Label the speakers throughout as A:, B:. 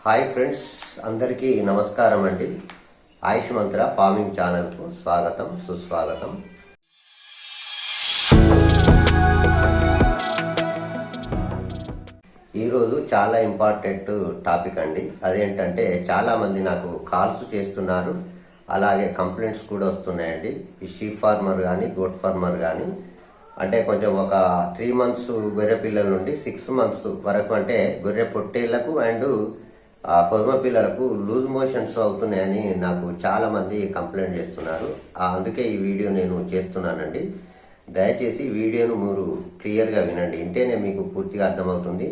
A: Hi friends, అందరికీ నమస్కారం అండి. ఆయుష్ మంత్ర ఫార్మింగ్ ఛానల్కు స్వాగతం, సుస్వాగతం. ఈరోజు చాలా ఇంపార్టెంట్ టాపిక్ అండి. అదేంటంటే చాలామంది నాకు కాల్స్ చేస్తున్నారు, అలాగే కంప్లైంట్స్ కూడా వస్తున్నాయండి. ఈ షీప్ ఫార్మర్ కానీ గోట్ ఫార్మర్ కానీ అంటే కొంచెం ఒక 3 months గొర్రె పిల్లల నుండి 6 months వరకు అంటే గొర్రె పొట్టేళ్లకు అండ్ కొద్మ పిల్లలకు లూజ్ మోషన్స్ అవుతున్నాయని నాకు చాలామంది కంప్లైంట్ చేస్తున్నారు. అందుకే ఈ వీడియో నేను చేస్తున్నానండి. దయచేసి వీడియోను మీరు క్లియర్గా వినండి, వింటేనే మీకు పూర్తిగా అర్థమవుతుంది.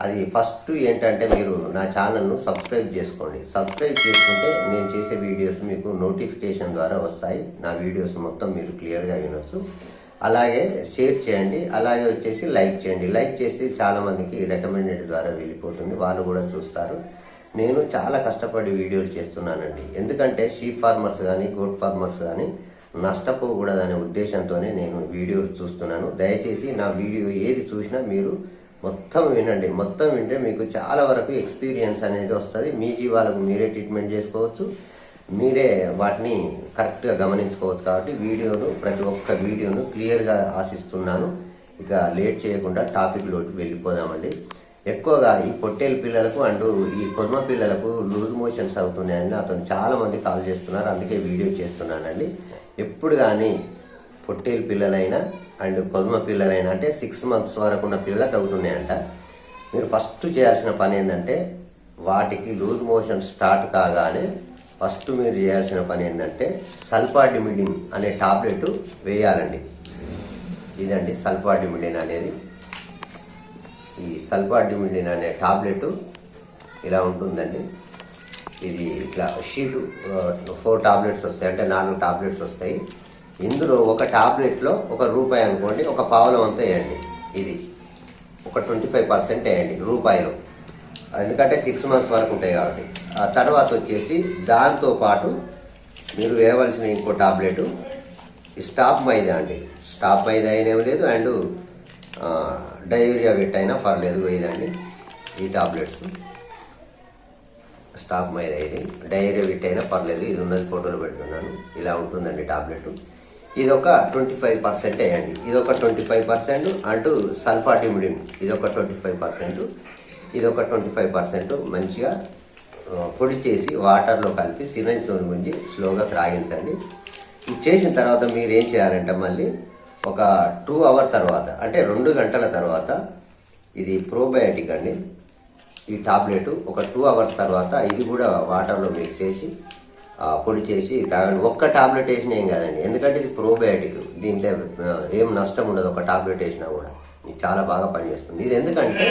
A: అది ఫస్ట్ ఏంటంటే మీరు నా ఛానల్ను సబ్స్క్రైబ్ చేసుకోండి. సబ్స్క్రైబ్ చేసుకుంటే నేను చేసే వీడియోస్ మీకు నోటిఫికేషన్ ద్వారా వస్తాయి. నా వీడియోస్ మొత్తం మీరు క్లియర్గా వినొచ్చు. అలాగే షేర్ చేయండి, అలాగే వచ్చేసి లైక్ చేయండి. లైక్ చేసి చాలామందికి రికమెండెడ్ ద్వారా వెళ్ళిపోతుంది, వాళ్ళు కూడా చూస్తారు. నేను చాలా కష్టపడి వీడియోలు చేస్తున్నానండి. ఎందుకంటే షీప్ ఫార్మర్స్ కానీ గోట్ ఫార్మర్స్ కానీ నష్టపోకూడదనే ఉద్దేశంతోనే నేను వీడియోలు చూస్తున్నాను. దయచేసి నా వీడియో ఏది చూసినా మీరు మొత్తం వినండి. మొత్తం వింటే మీకు చాలా వరకు ఎక్స్పీరియన్స్ అనేది వస్తుంది. మీ జీవాలకు మీరే ట్రీట్మెంట్ చేసుకోవచ్చు, మీరే వాటిని కరెక్ట్గా గమనించుకోవచ్చు. కాబట్టి ప్రతి ఒక్క వీడియోను క్లియర్గా ఆశిస్తున్నాను. ఇక లేట్ చేయకుండా టాపిక్లోకి వెళ్ళిపోదామండి. ఎక్కువగా ఈ పొట్టేలు పిల్లలకు అండ్ ఈ కొద్మ పిల్లలకు లూజ్ మోషన్స్ అవుతున్నాయని అతను చాలామంది కాల్ చేస్తున్నారు. అందుకే వీడియో చేస్తున్నానండి. ఎప్పుడు కానీ పొట్టేలు పిల్లలైనా అండ్ కొద్మ పిల్లలైనా అంటే 6 months వరకు ఉన్న పిల్లలకు అవుతున్నాయంట. మీరు ఫస్ట్ చేయాల్సిన పని ఏంటంటే వాటికి లూజ్ మోషన్ స్టార్ట్ కాగానే ఫస్ట్ మీరు చేయాల్సిన పని ఏంటంటే సల్ఫాడిమిడిన్ అనే టాబ్లెట్ వేయాలండి. ఇదండి సల్ఫాడిమిడిన్ అనేది. ఈ సల్ఫాడిమిడిన్ అనే టాబ్లెట్ ఇలా ఉంటుందండి. ఇది ఇట్లా షీటు 4 టాబ్లెట్స్ వస్తాయి, అంటే 4 టాబ్లెట్స్ వస్తాయి. ఇందులో ఒక టాబ్లెట్లో ₹1 అనుకోండి, ఒక పావులం అంతా వేయండి. ఇది ఒక 25% వేయండి రూపాయలు, ఎందుకంటే 6 months వరకు ఉంటాయి కాబట్టి. ఆ తర్వాత వచ్చేసి దాంతోపాటు మీరు వేయవలసిన ఇంకో టాబ్లెట్ స్టాప్ మైదా అండి. స్టాప్ మైదా అయినేం లేదు, అండ్ డయేరియా వెట్ అయినా పర్లేదు, వేయదండి. ఈ టాబ్లెట్స్ స్టాప్ మైదా, ఇది డయేరియా వెట్ అయినా పర్లేదు. ఇది ఉన్నది ఫోటోలు పెడుతున్నాను. ఇలా ఉంటుందండి టాబ్లెట్. ఇది ఒక 25% వేయండి. ఇది ఒక 25%, అంటూ సల్ఫాడిమిడిన్ ఇది ఒక 25%, ఇది ఒక 25% మంచిగా పొడి చేసి వాటర్లో కలిపి సిరంజితో గుంజి స్లోగా త్రాగించండి. ఇది చేసిన తర్వాత మీరు ఏం చేయాలంటే మళ్ళీ ఒక 2 hours తర్వాత, అంటే 2 గంటల తర్వాత ఇది ప్రోబయాటిక్ అండి. ఈ టాబ్లెట్ ఒక 2 hours తర్వాత ఇది కూడా వాటర్లో మిక్స్ చేసి పొడి చేసి తాగండి. ఒక్క టాబ్లెట్ వేసినా ఏం కాదండి, ఎందుకంటే ఇది ప్రోబయాటిక్. దీంట్లో ఏం నష్టం ఉండదు. ఒక టాబ్లెట్ వేసినా కూడా ఇది చాలా బాగా పనిచేస్తుంది. ఇది ఎందుకంటే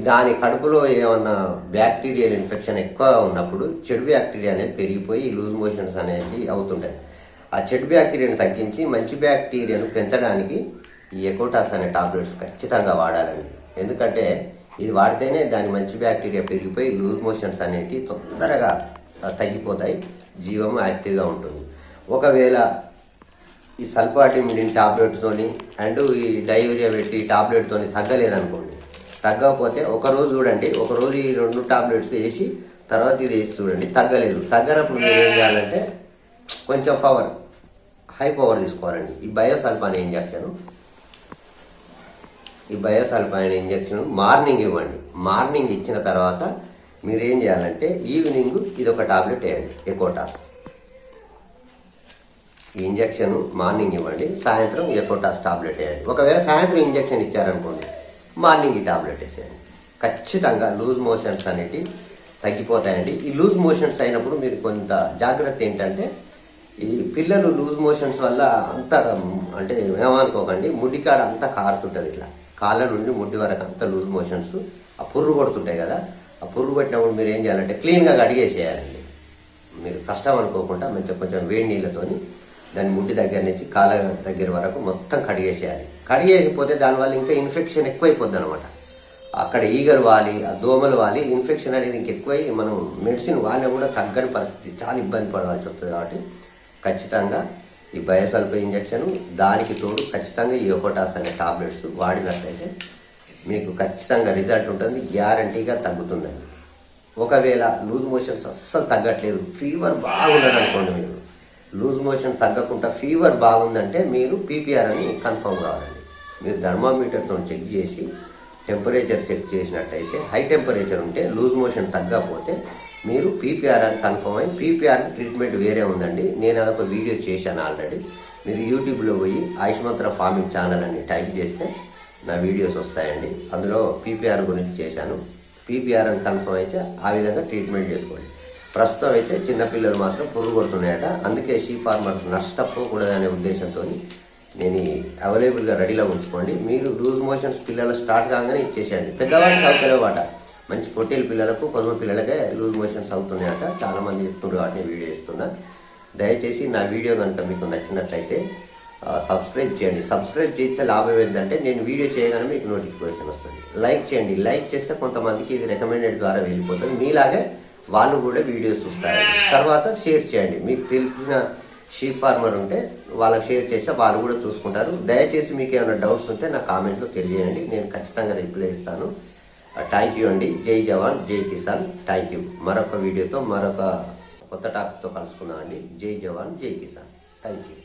A: దాని కడుపులో ఏమన్నా బ్యాక్టీరియల్ ఇన్ఫెక్షన్ ఎక్కువగా ఉన్నప్పుడు చెడు బ్యాక్టీరియా అనేది పెరిగిపోయి లూజ్ మోషన్స్ అనేది అవుతుంటాయి. ఆ చెడు బ్యాక్టీరియాను తగ్గించి మంచి బ్యాక్టీరియాను పెంచడానికి ఈ ఎకోటాస్ అనే టాబ్లెట్స్ ఖచ్చితంగా వాడాలండి. ఎందుకంటే ఇది వాడితేనే దాని మంచి బ్యాక్టీరియా పెరిగిపోయి లూజ్ మోషన్స్ అనేవి తొందరగా తగ్గిపోతాయి, జీవం యాక్టివ్గా ఉంటుంది. ఒకవేళ ఈ సల్ఫాడిమిడిన్ టాబ్లెట్తోని అండ్ ఈ డయేరియా పెట్టి టాబ్లెట్తోని తగ్గలేదనుకోండి, తగ్గకపోతే ఒకరోజు చూడండి, ఒకరోజు ఈ 2 టాబ్లెట్స్ వేసి తర్వాత ఇది వేసి చూడండి, తగ్గనప్పుడు మీరు ఏం చేయాలంటే కొంచెం హై పవర్ తీసుకోవాలండి. ఈ బయోసల్ఫాన్ ఇంజెక్షన్ మార్నింగ్ ఇవ్వండి. మార్నింగ్ ఇచ్చిన తర్వాత మీరు ఏం చేయాలంటే ఈవినింగ్ ఇది ఒక టాబ్లెట్ వేయండి, ఎకోటాస్. ఈ ఇంజెక్షన్ మార్నింగ్ ఇవ్వండి, సాయంత్రం ఎకోటాస్ టాబ్లెట్ వేయండి. ఒకవేళ సాయంత్రం ఇంజెక్షన్ ఇచ్చారనుకోండి, మార్నింగ్ ఈ టాబ్లెట్ వేసేయండి. ఖచ్చితంగా లూజ్ మోషన్స్ అనేవి తగ్గిపోతాయండి. ఈ లూజ్ మోషన్స్ అయినప్పుడు మీరు కొంత జాగ్రత్త ఏంటంటే, ఈ పిల్లలు లూజ్ మోషన్స్ వల్ల అంత అంటే ఏమనుకోకండి, ముడ్డికాడ అంతా కారుతుంటుంది. ఇట్లా కాళ్ళ నుండి ముడ్డి వరకు అంతా లూజ్ మోషన్స్. ఆ పుర్రు కొడుతుంటాయి కదా, ఆ పుర్రు కొట్టినప్పుడు మీరు ఏం చేయాలంటే క్లీన్గా కడిగేసేయాలండి. మీరు కష్టం అనుకోకుండా కొంచెం వేడి నీళ్ళతోని దాని ముడ్డి దగ్గర నుంచి కాళ్ళ దగ్గర వరకు మొత్తం కడిగేసేయాలి. కడిగేయకపోతే దానివల్ల ఇంకా ఇన్ఫెక్షన్ ఎక్కువైపోద్ది అనమాట. అక్కడ ఈగలు వాలి, ఆ దోమలు వాలి, ఇన్ఫెక్షన్ అనేది ఇంకెక్కువై మనం మెడిసిన్ వాడినా కూడా తగ్గని పరిస్థితి, చాలా ఇబ్బంది పడవలసి వస్తుంది. కాబట్టి ఖచ్చితంగా ఈ బయోసల్ఫా ఇంజెక్షన్, దానికి తోడు ఖచ్చితంగా ఈ ఎకోటాస్ అనే టాబ్లెట్స్ వాడినట్లయితే మీకు ఖచ్చితంగా రిజల్ట్ ఉంటుంది, గ్యారంటీగా తగ్గుతుందండి. ఒకవేళ లూజ్ మోషన్స్ అస్సలు తగ్గట్లేదు, ఫీవర్ బాగున్నది అనుకోండి, మీరు లూజ్ మోషన్ తగ్గకుండా ఫీవర్ బాగుందంటే మీరు పీపీఆర్ అని కన్ఫర్మ్ కావాలండి. మీరు థర్మామీటర్తో చెక్ చేసి టెంపరేచర్ చెక్ చేసినట్టయితే హై టెంపరేచర్ ఉంటే, లూజ్ మోషన్ తగ్గకపోతే మీరు పీపీఆర్ అని కన్ఫర్మ్ అయ్యి, పీపీఆర్ ట్రీట్మెంట్ వేరే ఉందండి. నేను అదొక వీడియో చేశాను ఆల్రెడీ. మీరు యూట్యూబ్లో పోయి ఆయుష్మంత్ర ఫార్మింగ్ ఛానల్ అని టైప్ చేస్తే నా వీడియోస్ వస్తాయండి. అందులో పీపీఆర్ గురించి చేశాను. పీపీఆర్ అని కన్ఫర్మ్ అయితే ఆ విధంగా ట్రీట్మెంట్ చేసుకోండి. ప్రస్తుతం అయితే చిన్నపిల్లలు మాత్రం పురుగు కొడుతున్నాయట, అందుకే షీ ఫార్మర్స్ నష్టపోకూడదనే ఉద్దేశంతో నేను అవైలబుల్గా రెడీలో ఉంచుకోండి. మీరు లూజ్ మోషన్స్ పిల్లలు స్టార్ట్ కాగానే ఇచ్చేసేయండి. పెద్దవాడికి అవుతలేవాట, మంచి పొట్టేలు పిల్లలకు కొంతమంది పిల్లలకే లూజ్ మోషన్స్ అవుతున్నాయట, చాలామంది చెప్తుండ్రు, వాటిని వీడియో ఇస్తున్నా. దయచేసి నా వీడియో కనుక మీకు నచ్చినట్లయితే సబ్స్క్రైబ్ చేయండి. సబ్స్క్రైబ్ చేస్తే లాభం ఏంటంటే నేను వీడియో చేయగానే మీకు నోటిఫికేషన్ వస్తుంది. లైక్ చేయండి, లైక్ చేస్తే కొంతమందికి ఇది రికమెండెడ్ ద్వారా వెళ్ళిపోతుంది, మీలాగే వాళ్ళు కూడా వీడియోస్ చూస్తారు. తర్వాత షేర్ చేయండి, మీకు తెలిసిన షీప్ ఫార్మర్ ఉంటే వాళ్ళకి షేర్ చేస్తే వాళ్ళు కూడా చూసుకుంటారు. దయచేసి మీకు ఏమైనా డౌట్స్ ఉంటే నా కామెంట్లో తెలియజేయండి, నేను ఖచ్చితంగా రిప్లై ఇస్తాను. థ్యాంక్ యూ అండి. జై జవాన్ జై కిసాన్. Thank you. మరొక వీడియోతో మరొక కొత్త టాపిక్తో కలుసుకుందాం అండి. జై జవాన్ జై కిసాన్. Thank you.